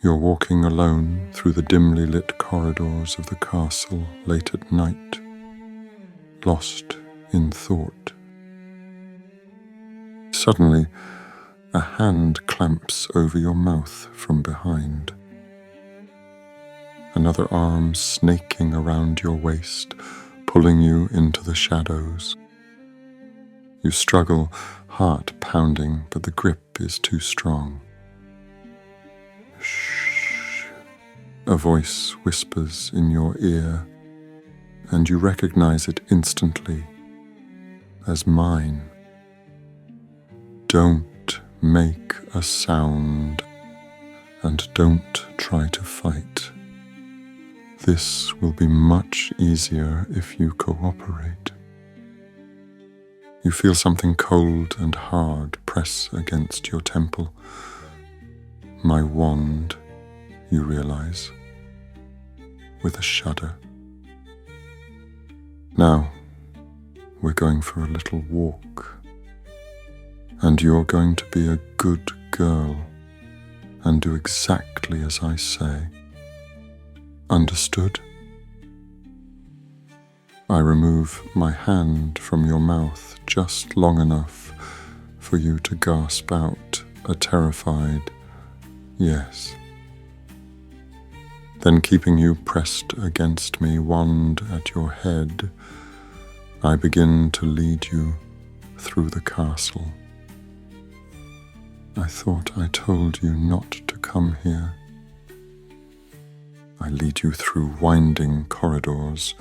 You're walking alone through the dimly lit corridors of the castle late at night, lost in thought. Suddenly, a hand clamps over your mouth from behind. Another arm snaking around your waist, pulling you into the shadows. You struggle, heart pounding, but the grip is too strong. Shh. A voice whispers in your ear, and you recognize it instantly as mine. Don't make a sound, and don't try to fight. This will be much easier if you cooperate. You feel something cold and hard press against your temple. My wand, you realize, with a shudder. Now, we're going for a little walk, and you're going to be a good girl and do exactly as I say. Understood? I remove my hand from your mouth just long enough for you to gasp out a terrified yes. Then, keeping you pressed against me, wand at your head, I begin to lead you through the castle. I thought I told you not to come here. I lead you through winding corridors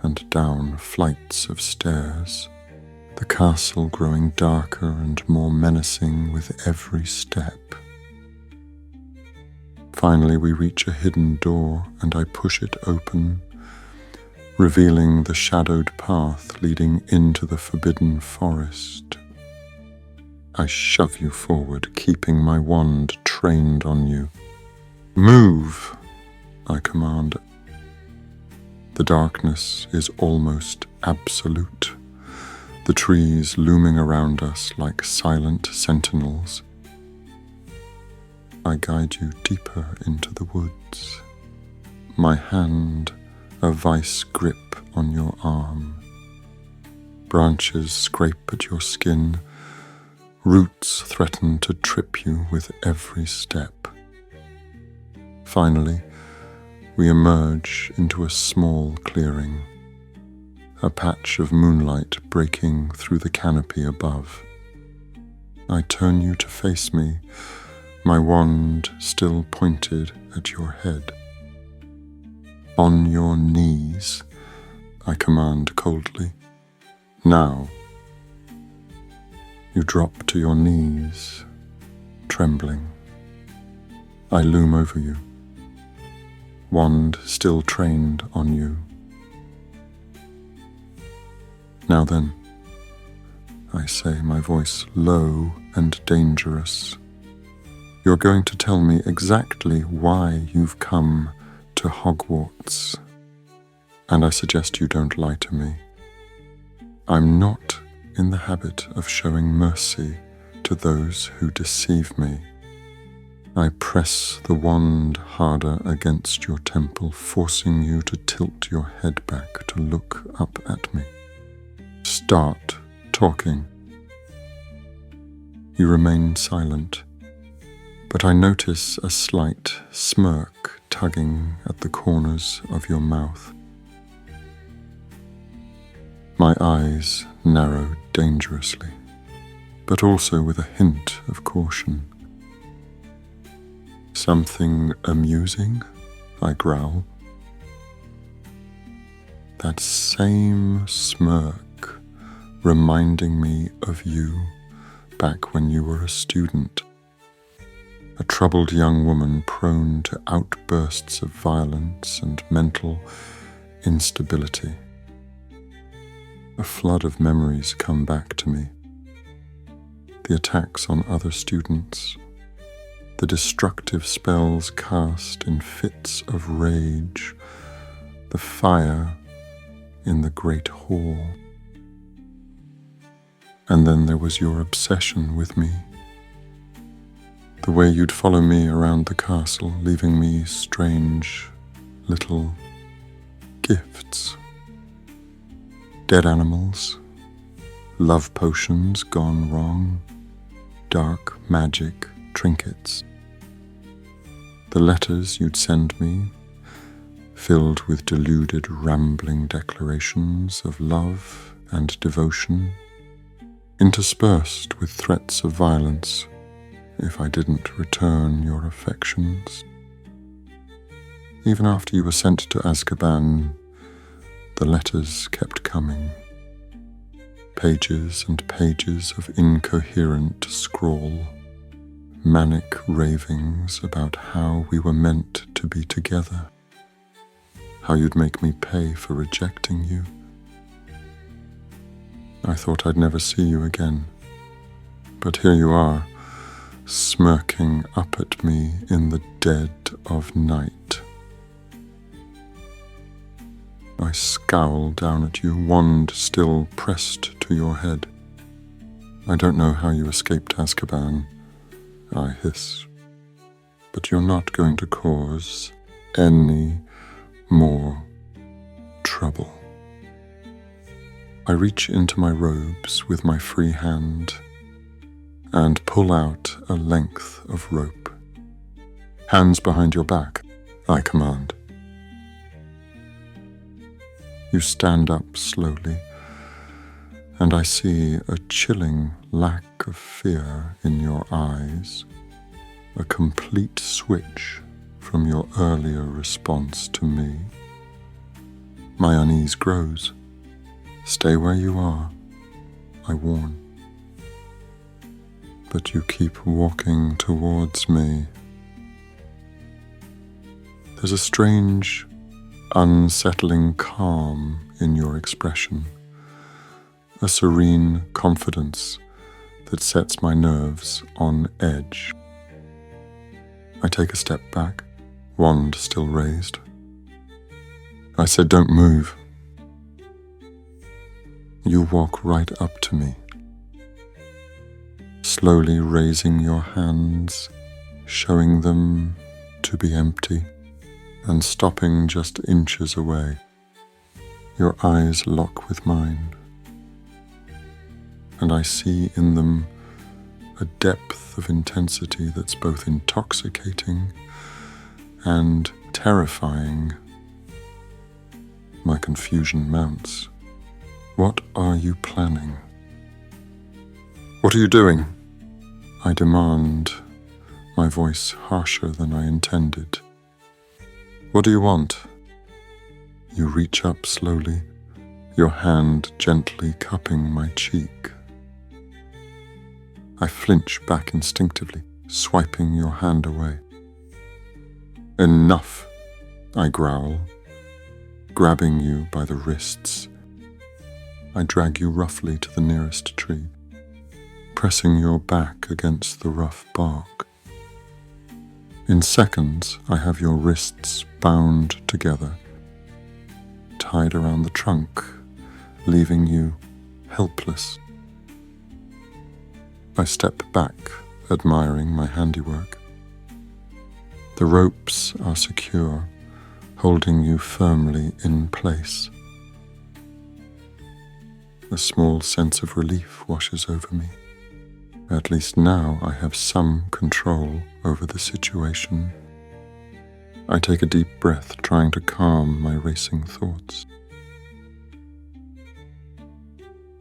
and down flights of stairs, the castle growing darker and more menacing with every step. Finally, we reach a hidden door, and I push it open, revealing the shadowed path leading into the forbidden forest. I shove you forward, keeping my wand trained on you. Move, I command. The darkness is almost absolute, the trees looming around us like silent sentinels. I guide you deeper into the woods, my hand a vice grip on your arm. Branches scrape at your skin, roots threaten to trip you with every step. Finally, we emerge into a small clearing, a patch of moonlight breaking through the canopy above. I turn you to face me, my wand still pointed at your head. On your knees, I command coldly. Now. You drop to your knees, trembling. I loom over you, wand still trained on you. Now then, I say, my voice low and dangerous. You're going to tell me exactly why you've come to Hogwarts, and I suggest you don't lie to me. I'm not in the habit of showing mercy to those who deceive me. I press the wand harder against your temple, forcing you to tilt your head back to look up at me. Start talking. You remain silent, but I notice a slight smirk tugging at the corners of your mouth. My eyes narrow dangerously, but also with a hint of caution. Something amusing? I growl. That same smirk reminding me of you back when you were a student. A troubled young woman prone to outbursts of violence and mental instability. A flood of memories come back to me. The attacks on other students, the destructive spells cast in fits of rage, the fire in the great hall. And then there was your obsession with me. The way you'd follow me around the castle, leaving me strange little gifts. Dead animals, love potions gone wrong, dark magic trinkets. The letters you'd send me, filled with deluded, rambling declarations of love and devotion, interspersed with threats of violence if I didn't return your affections. Even after you were sent to Azkaban, the letters kept coming. Pages and pages of incoherent scrawl, manic ravings about how we were meant to be together, how you'd make me pay for rejecting you. I thought I'd never see you again, but here you are, smirking up at me in the dead of night. I scowl down at you, wand still pressed to your head. I don't know how you escaped Azkaban, I hiss, but you're not going to cause any more trouble. I reach into my robes with my free hand and pull out a length of rope. Hands behind your back, I command. You stand up slowly, and I see a chilling lack of fear in your eyes, a complete switch from your earlier response to me. My unease grows. Stay where you are, I warn. But you keep walking towards me. There's a strange, unsettling calm in your expression, a serene confidence that sets my nerves on edge. I take a step back, wand still raised. I said, don't move. You walk right up to me, slowly raising your hands, showing them to be empty, and stopping just inches away. Your eyes lock with mine, and I see in them a depth of intensity that's both intoxicating and terrifying. My confusion mounts. What are you planning? What are you doing? I demand, my voice harsher than I intended. What do you want? You reach up slowly, your hand gently cupping my cheek. I flinch back instinctively, swiping your hand away. Enough, I growl, grabbing you by the wrists. I drag you roughly to the nearest tree, pressing your back against the rough bark. In seconds, I have your wrists bound together, tied around the trunk, leaving you helpless. I step back, admiring my handiwork. The ropes are secure, holding you firmly in place. A small sense of relief washes over me. At least now I have some control over the situation. I take a deep breath, trying to calm my racing thoughts.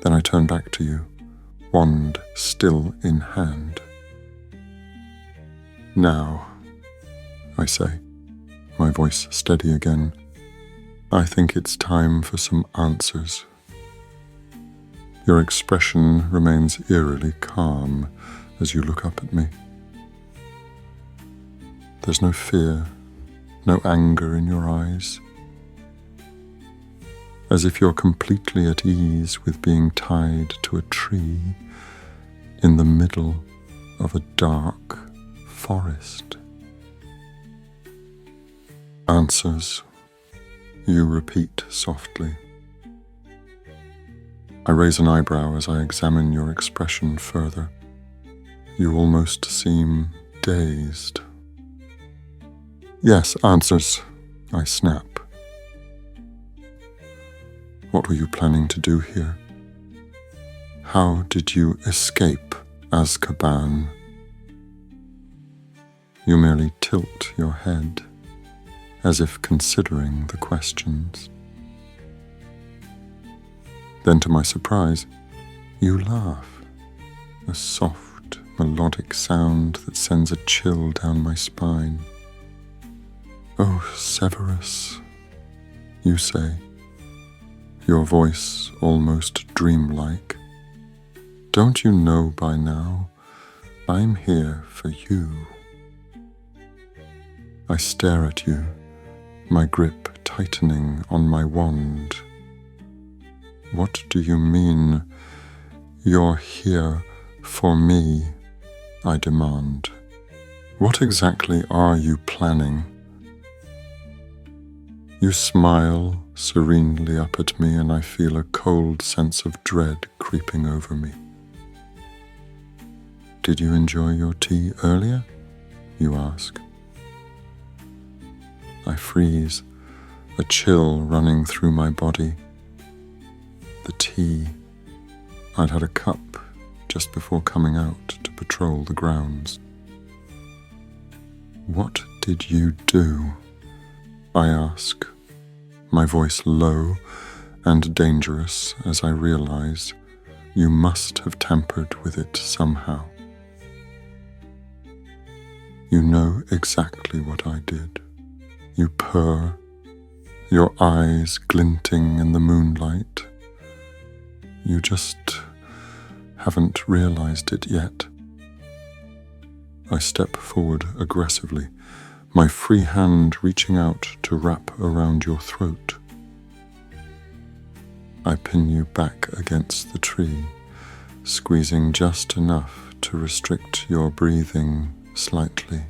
Then I turn back to you, wand still in hand. Now, I say, my voice steady again, I think it's time for some answers. Your expression remains eerily calm as you look up at me. There's no fear, no anger in your eyes. As if you're completely at ease with being tied to a tree in the middle of a dark forest. Answers, you repeat softly. I raise an eyebrow as I examine your expression further. You almost seem dazed. Yes, answers, I snap. What were you planning to do here? How did you escape Azkaban? You merely tilt your head, as if considering the questions. Then, to my surprise, you laugh, a soft, melodic sound that sends a chill down my spine. Oh, Severus, you say, your voice almost dreamlike. Don't you know by now, I'm here for you. I stare at you, my grip tightening on my wand. What do you mean, you're here for me? I demand. What exactly are you planning? You smile serenely up at me, and I feel a cold sense of dread creeping over me. Did you enjoy your tea earlier? You ask. I freeze, a chill running through my body. The tea. I'd had a cup just before coming out to patrol the grounds. What did you do? I ask, my voice low and dangerous as I realize you must have tampered with it somehow. You know exactly what I did. You purr, your eyes glinting in the moonlight. You just haven't realized it yet. I step forward aggressively, my free hand reaching out to wrap around your throat. I pin you back against the tree, squeezing just enough to restrict your breathing slightly.